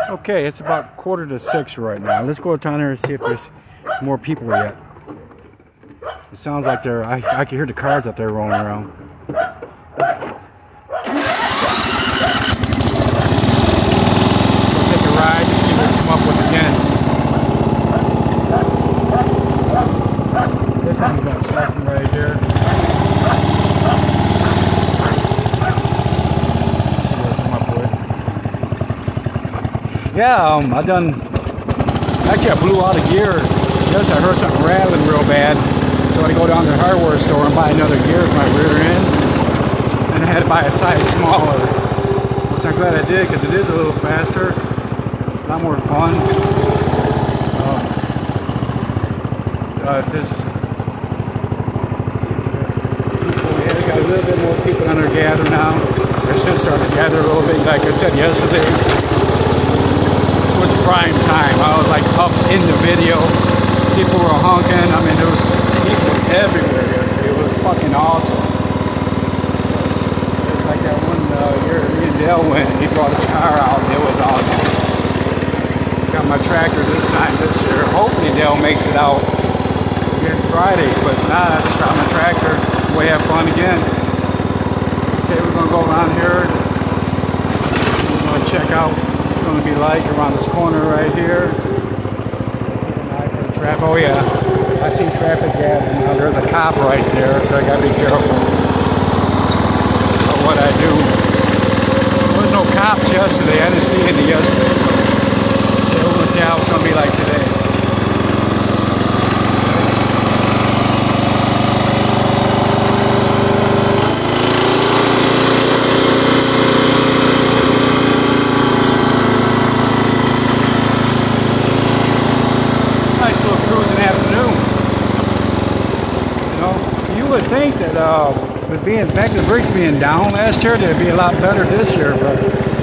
Okay, it's about 5:45 right now. Let's go down there and see if there's more people yet. It sounds like I can hear the cars out there rolling around. Let's go take a ride and see what we come up with again. This one's got something right here. Yeah, actually I blew out a gear. Yes, I heard something rattling real bad. So I go down to the hardware store and buy another gear for my rear end. And I had to buy a size smaller. Which I'm glad I did because it is a little faster. A lot more fun. We got a little bit more people on our gather now. They should start to gather a little bit. Like I said yesterday, it was prime time. I was like up in the video. People were honking. I mean, there was people everywhere yesterday. It was fucking awesome. It was like that one year me and Dale went. He brought his car out. It was awesome. Got my tractor this year. Hopefully Dale makes it out again Friday. But nah, I just got my tractor. We have fun again. Okay, we're gonna go around here. We're gonna check out what it's gonna be like around this corner right here. Oh yeah, I see traffic gathering now. There's a cop right there, so I gotta be careful of what I do. There was no cops yesterday. I didn't see any yesterday, so we're gonna see how it's gonna be like today. Nice little cruising afternoon. You know, you would think that with the brakes being down last year, they'd be a lot better this year, but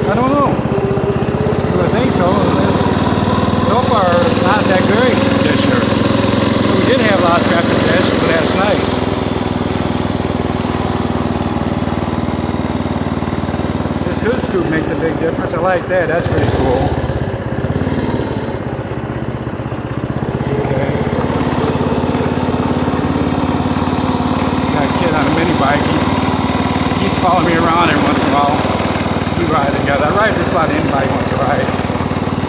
I don't know. You would think so. So far, it's not that great this year. We did have a lot of traffic last night. This hood scoop makes a big difference. I like that. That's pretty cool. He's following me around every once in a while. We ride together. I ride just about anybody wants to ride.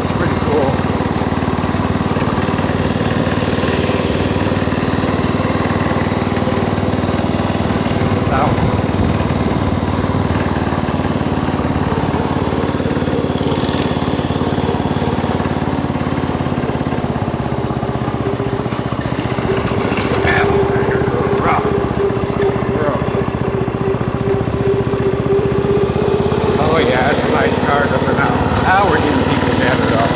It's pretty cool. Check this out. Nice cars up there now. Now we're getting people gathered up.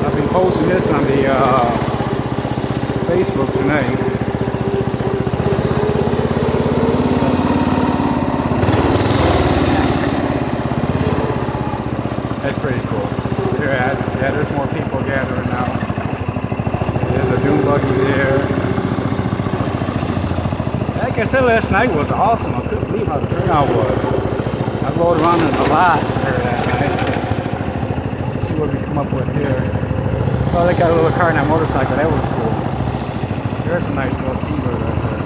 I've been posting this on the Facebook tonight. That's pretty cool. Yeah, there's more people gathering now. There's a dune buggy there. Like I said, last night was awesome. I couldn't believe how the turnout was. I rode around in a lot there last night. Let's see what we come up with here. Oh, they got a little car and a motorcycle. That was cool. There's a nice little T-bird right there.